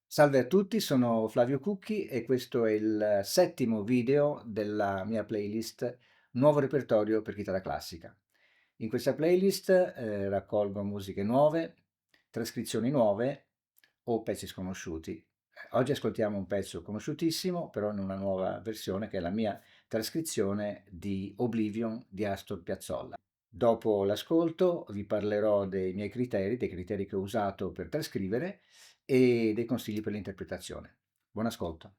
Salve a tutti, sono Flavio Cucchi e questo è il settimo video della mia playlist Nuovo repertorio per chitarra classica. In questa playlist raccolgo musiche nuove, trascrizioni nuove o pezzi sconosciuti. Oggi ascoltiamo un pezzo conosciutissimo, però in una nuova versione che è la mia trascrizione di Oblivion di Astor Piazzolla. Dopo l'ascolto vi parlerò dei criteri che ho usato per trascrivere e dei consigli per l'interpretazione. Buon ascolto.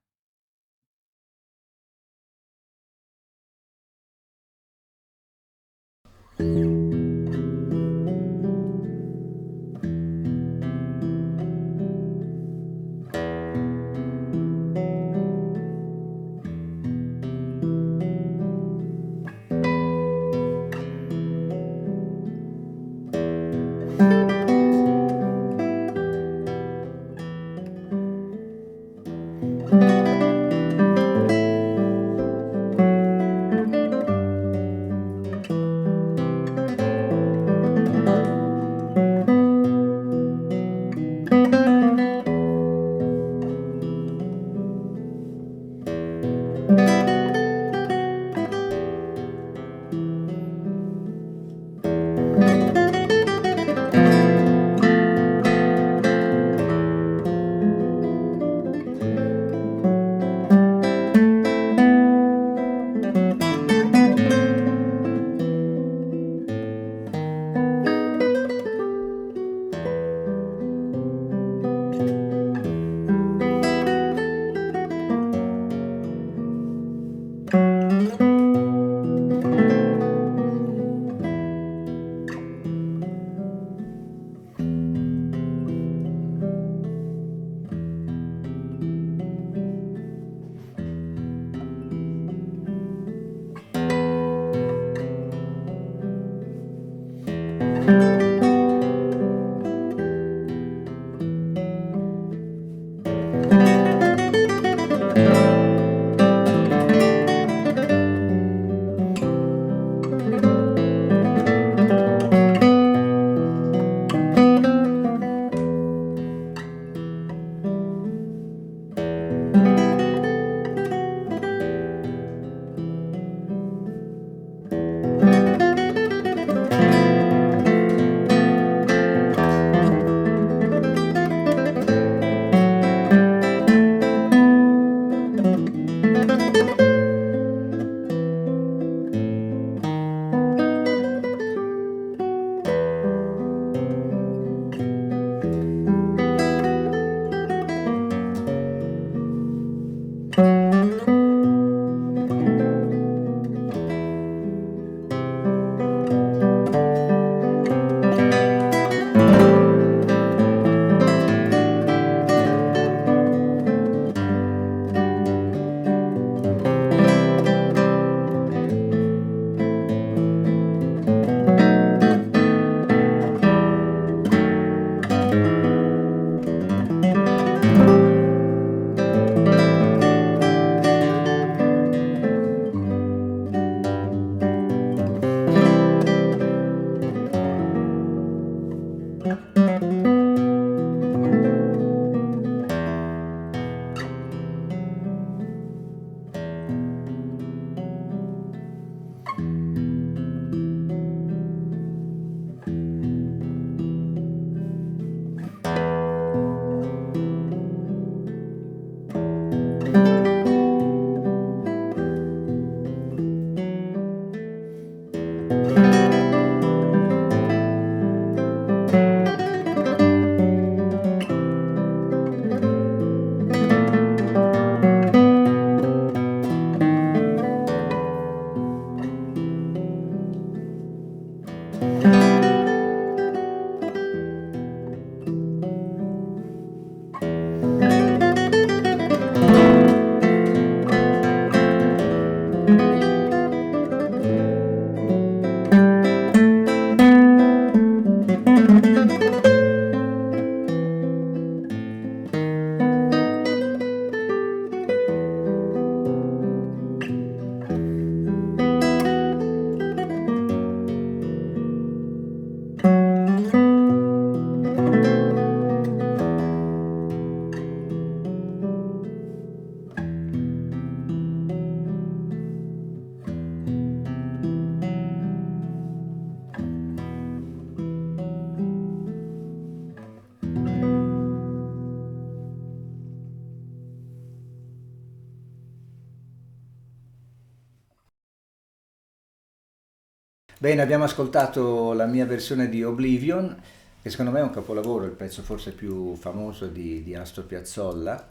Bene, abbiamo ascoltato la mia versione di Oblivion, che secondo me è un capolavoro, il pezzo forse più famoso di Astor Piazzolla.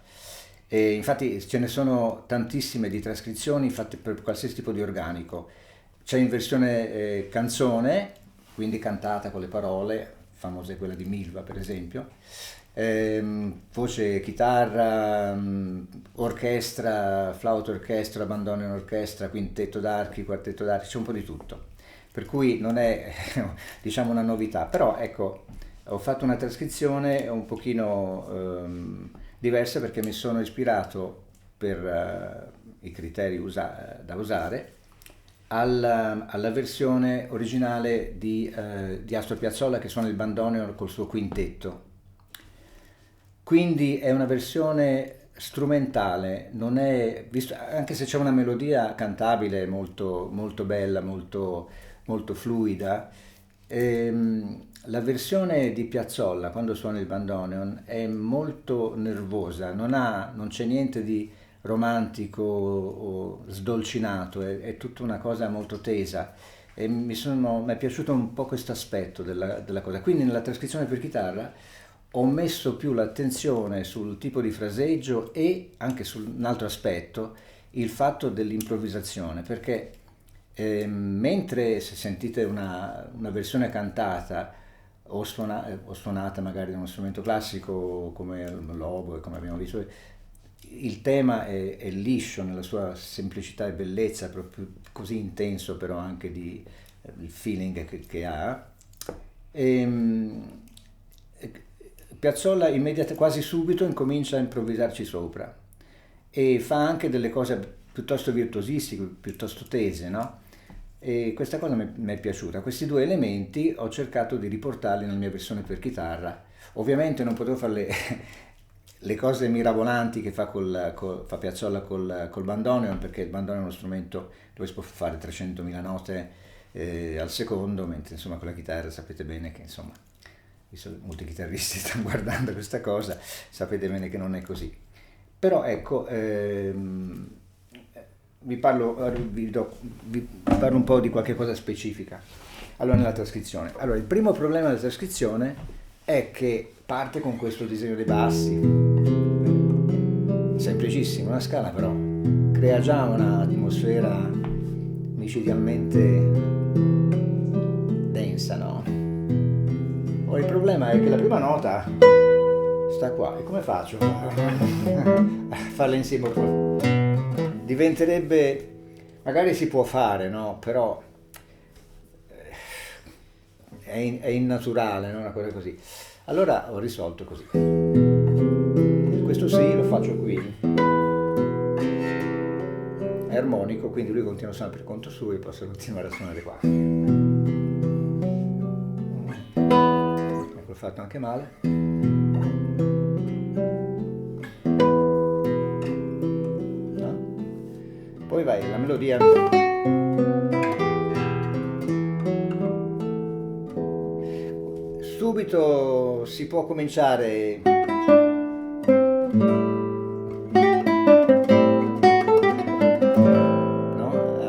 E infatti ce ne sono tantissime di trascrizioni fatte per qualsiasi tipo di organico. C'è in versione canzone, quindi cantata con le parole, famosa è quella di Milva per esempio, voce, chitarra, orchestra, flauto orchestra, bandoneon orchestra, quintetto d'archi, quartetto d'archi, c'è un po' di tutto. Per cui non è diciamo una novità, però ecco, ho fatto una trascrizione un pochino diversa perché mi sono ispirato per i criteri da usare alla versione originale di Astor Piazzolla che suona il bandoneon col suo quintetto. Quindi è una versione strumentale, non è, anche se c'è una melodia cantabile molto, molto bella, molto, molto fluida, la versione di Piazzolla quando suona il bandoneon è molto nervosa, non c'è niente di romantico o sdolcinato, è tutta una cosa molto tesa e mi è piaciuto un po' questo aspetto della cosa. Quindi nella trascrizione per chitarra ho messo più l'attenzione sul tipo di fraseggio e anche su un altro aspetto, il fatto dell'improvvisazione, perché mentre se sentite una versione cantata o suonata magari da uno strumento classico come l'oboe, come abbiamo visto, il tema è liscio nella sua semplicità e bellezza, proprio così intenso però anche il feeling che ha. E, Piazzolla quasi subito incomincia a improvvisarci sopra e fa anche delle cose piuttosto virtuosistiche, piuttosto tese, no? E questa cosa mi è piaciuta. Questi due elementi ho cercato di riportarli nella mia versione per chitarra. Ovviamente non potevo fare le cose mirabolanti che fa Piazzolla col bandoneon, perché il bandoneon è uno strumento dove si può fare 300.000 note al secondo, mentre insomma con la chitarra sapete bene che insomma molti chitarristi stanno guardando questa cosa, sapete bene che non è così. Però ecco, vi parlo un po' di qualche cosa specifica. Allora, nella trascrizione. Allora, il primo problema della trascrizione è che parte con questo disegno dei bassi, semplicissimo, una scala però crea già un'atmosfera micidialmente densa, no? Il problema è che la prima nota sta qua, e come faccio a farla insieme? Diventerebbe, magari si può fare, no? Però è innaturale, no? Una cosa così. Allora ho risolto così. Questo sì, lo faccio qui. È armonico, quindi lui continua a suonare per conto suo e posso continuare a suonare qua. Ecco, l'ho fatto anche male. No? Poi vai, la melodia. Subito si può cominciare a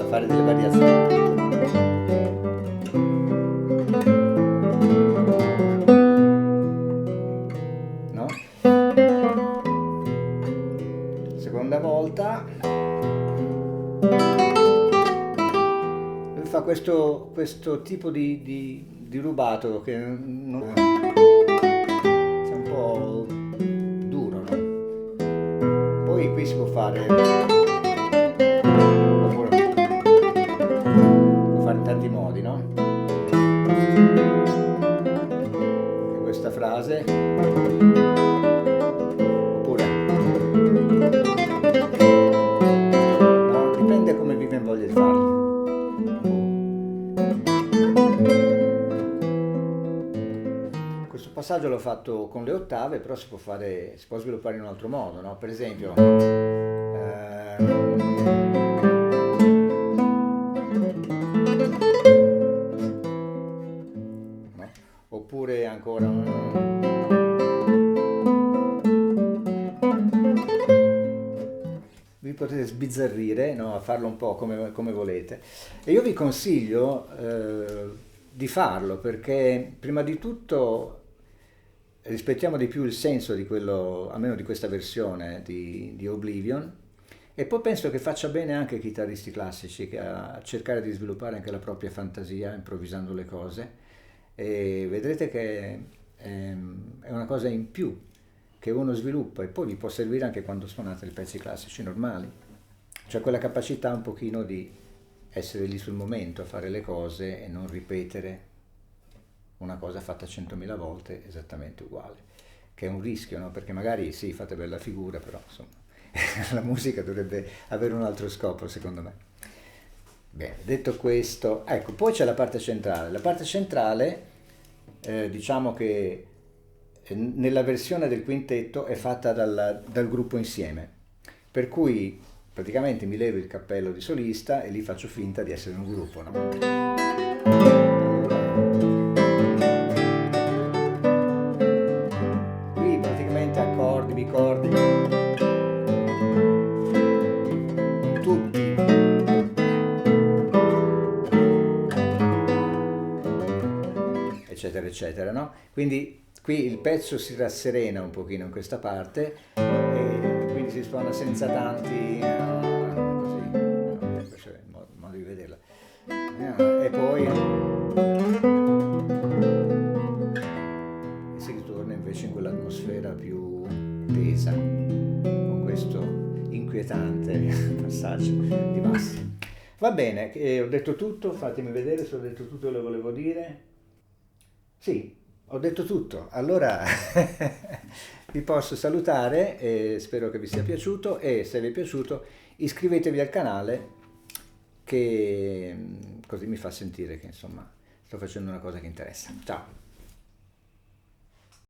fare delle variazioni. No? Seconda volta lui fa questo tipo di rubato che non è un po' duro, no? Poi qui si può fare in tanti modi, no? Anche questa frase oppure no, dipende come vi viene voglia di farlo. Questo passaggio l'ho fatto con le ottave, però si può sviluppare in un altro modo, no? Per esempio, no? Oppure ancora potete sbizzarrire, no? A farlo un po' come volete. E io vi consiglio di farlo perché prima di tutto rispettiamo di più il senso di quello, almeno di questa versione di Oblivion, e poi penso che faccia bene anche ai chitarristi classici a cercare di sviluppare anche la propria fantasia improvvisando le cose, e vedrete che è una cosa in più che uno sviluppa e poi vi può servire anche quando suonate i pezzi classici normali. Cioè quella capacità un pochino di essere lì sul momento a fare le cose e non ripetere una cosa fatta 100.000 volte esattamente uguale, che è un rischio, no? Perché magari sì, fate bella figura, però insomma la musica dovrebbe avere un altro scopo secondo me. Bene, detto questo, ecco, poi c'è la parte centrale. La parte centrale, diciamo che nella versione del quintetto è fatta dal gruppo insieme, per cui praticamente mi levo il cappello di solista e lì faccio finta di essere un gruppo, no? Qui praticamente accordi, bicordi, tutti. Eccetera, eccetera, no? Quindi qui il pezzo si rasserena un pochino in questa parte e quindi si suona senza tanti così, questo è il modo di vederla. E poi si ritorna invece in quell'atmosfera più tesa, con questo inquietante passaggio di bassi. Va bene, ho detto tutto, fatemi vedere se ho detto tutto quello che volevo dire. Sì, ho detto tutto. Allora vi posso salutare e spero che vi sia piaciuto e se vi è piaciuto iscrivetevi al canale che così mi fa sentire che insomma sto facendo una cosa che interessa. Ciao!